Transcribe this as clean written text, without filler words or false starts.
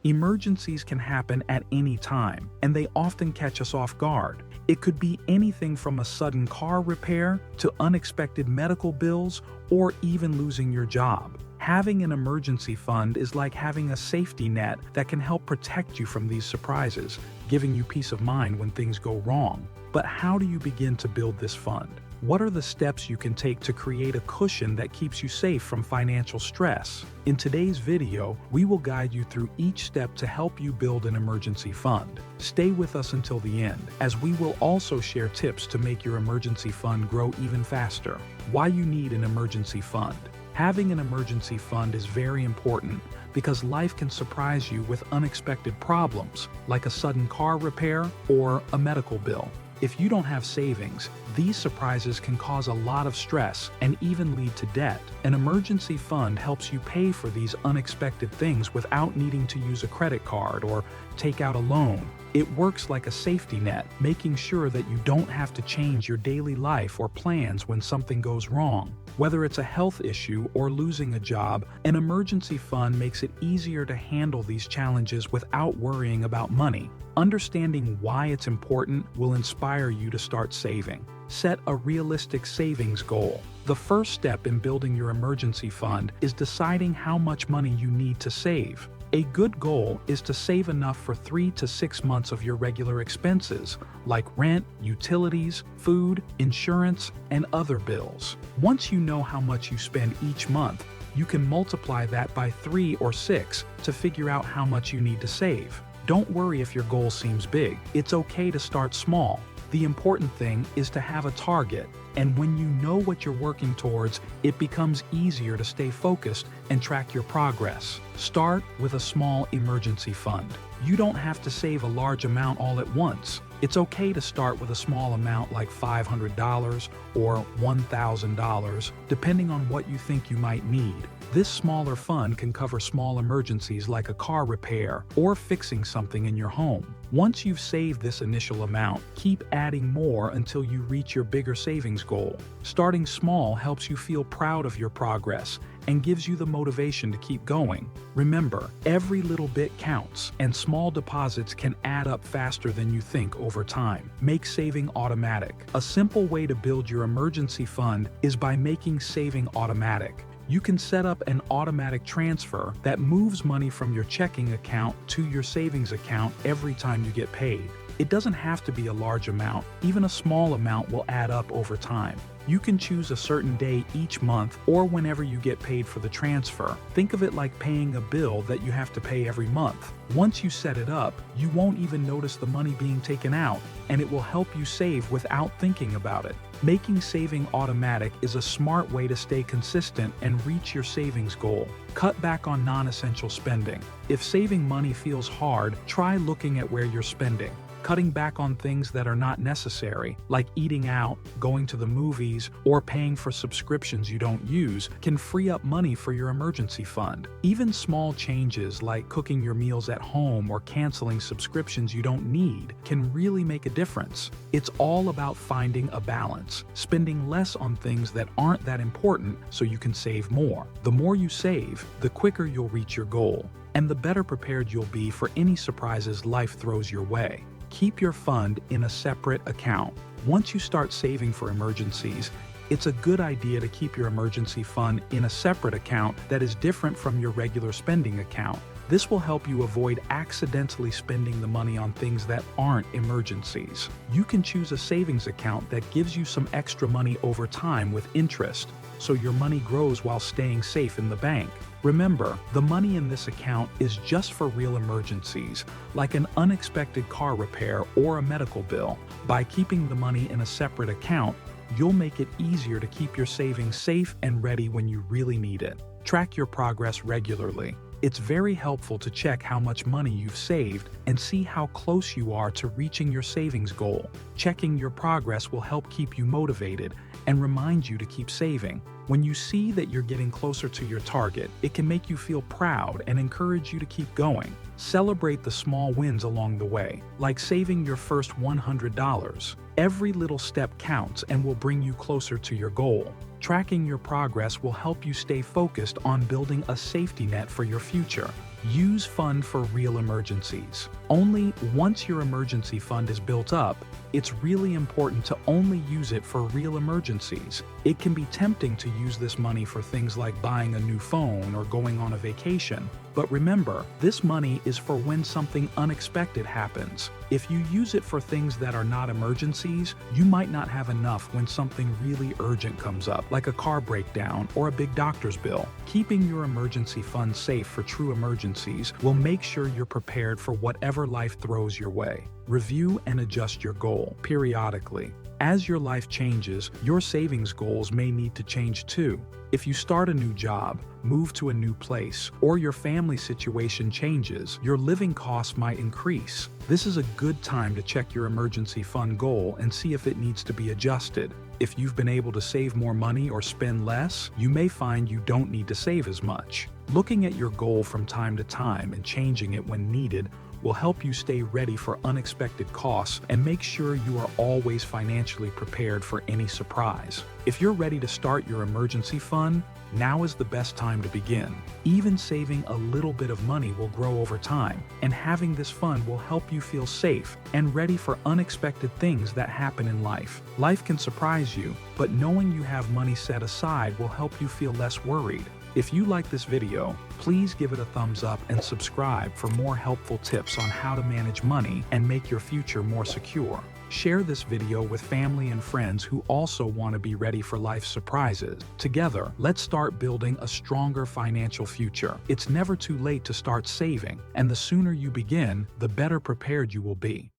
Emergencies can happen at any time, and they often catch us off guard. It could be anything from a sudden car repair to unexpected medical bills or even losing your job. Having an emergency fund is like having a safety net that can help protect you from these surprises, giving you peace of mind when things go wrong. But how do you begin to build this fund? What are the steps you can take to create a cushion that keeps you safe from financial stress? In today's video, we will guide you through each step to help you build an emergency fund. Stay with us until the end, as we will also share tips to make your emergency fund grow even faster. Why you need an emergency fund. Having an emergency fund is very important because life can surprise you with unexpected problems, like a sudden car repair or a medical bill. If you don't have savings, these surprises can cause a lot of stress and even lead to debt. An emergency fund helps you pay for these unexpected things without needing to use a credit card or take out a loan. It works like a safety net, making sure that you don't have to change your daily life or plans when something goes wrong. Whether it's a health issue or losing a job, an emergency fund makes it easier to handle these challenges without worrying about money. Understanding why it's important will inspire you to start saving. Set a realistic savings goal. The first step in building your emergency fund is deciding how much money you need to save. A good goal is to save enough for 3 to 6 months of your regular expenses, like rent, utilities, food, insurance, and other bills. Once you know how much you spend each month, you can multiply that by 3 or 6 to figure out how much you need to save. Don't worry if your goal seems big. It's okay to start small. The important thing is to have a target, and when you know what you're working towards, it becomes easier to stay focused and track your progress. Start with a small emergency fund. You don't have to save a large amount all at once. It's okay to start with a small amount like $500 or $1,000, depending on what you think you might need. This smaller fund can cover small emergencies like a car repair or fixing something in your home. Once you've saved this initial amount, keep adding more until you reach your bigger savings goal. Starting small helps you feel proud of your progress and gives you the motivation to keep going. Remember, every little bit counts, and small deposits can add up faster than you think over time. Make saving automatic. A simple way to build your emergency fund is by making saving automatic. You can set up an automatic transfer that moves money from your checking account to your savings account every time you get paid. It doesn't have to be a large amount. Even a small amount will add up over time. You can choose a certain day each month or whenever you get paid for the transfer. Think of it like paying a bill that you have to pay every month. Once you set it up, you won't even notice the money being taken out, and it will help you save without thinking about it. Making saving automatic is a smart way to stay consistent and reach your savings goal. Cut back on non-essential spending. If saving money feels hard, try looking at where you're spending. Cutting back on things that are not necessary, like eating out, going to the movies, or paying for subscriptions you don't use, can free up money for your emergency fund. Even small changes like cooking your meals at home or canceling subscriptions you don't need can really make a difference. It's all about finding a balance, spending less on things that aren't that important so you can save more. The more you save, the quicker you'll reach your goal, and the better prepared you'll be for any surprises life throws your way. Keep your fund in a separate account. Once you start saving for emergencies, it's a good idea to keep your emergency fund in a separate account that is different from your regular spending account. This will help you avoid accidentally spending the money on things that aren't emergencies. You can choose a savings account that gives you some extra money over time with interest, so your money grows while staying safe in the bank. Remember, the money in this account is just for real emergencies, like an unexpected car repair or a medical bill. By keeping the money in a separate account, you'll make it easier to keep your savings safe and ready when you really need it. Track your progress regularly. It's very helpful to check how much money you've saved and see how close you are to reaching your savings goal. Checking your progress will help keep you motivated and remind you to keep saving. When you see that you're getting closer to your target, it can make you feel proud and encourage you to keep going. Celebrate the small wins along the way, like saving your first $100. Every little step counts and will bring you closer to your goal. Tracking your progress will help you stay focused on building a safety net for your future. Use fund for real emergencies. Only once your emergency fund is built up, it's really important to only use it for real emergencies. It can be tempting to use this money for things like buying a new phone or going on a vacation. But remember, this money is for when something unexpected happens. If you use it for things that are not emergencies, you might not have enough when something really urgent comes up, like a car breakdown or a big doctor's bill. Keeping your emergency fund safe for true emergencies will make sure you're prepared for whatever life throws your way. Review and adjust your goal periodically. As your life changes, your savings goals may need to change too. If you start a new job, move to a new place, or your family situation changes, your living costs might increase. This is a good time to check your emergency fund goal and see if it needs to be adjusted. If you've been able to save more money or spend less, you may find you don't need to save as much. Looking at your goal from time to time and changing it when needed will help you stay ready for unexpected costs and make sure you are always financially prepared for any surprise. If you're ready to start your emergency fund, now is the best time to begin. Even saving a little bit of money will grow over time, and having this fund will help you feel safe and ready for unexpected things that happen in life. Life can surprise you, but knowing you have money set aside will help you feel less worried. If you like this video, please give it a thumbs up and subscribe for more helpful tips on how to manage money and make your future more secure. Share this video with family and friends who also want to be ready for life's surprises. Together, let's start building a stronger financial future. It's never too late to start saving, and the sooner you begin, the better prepared you will be.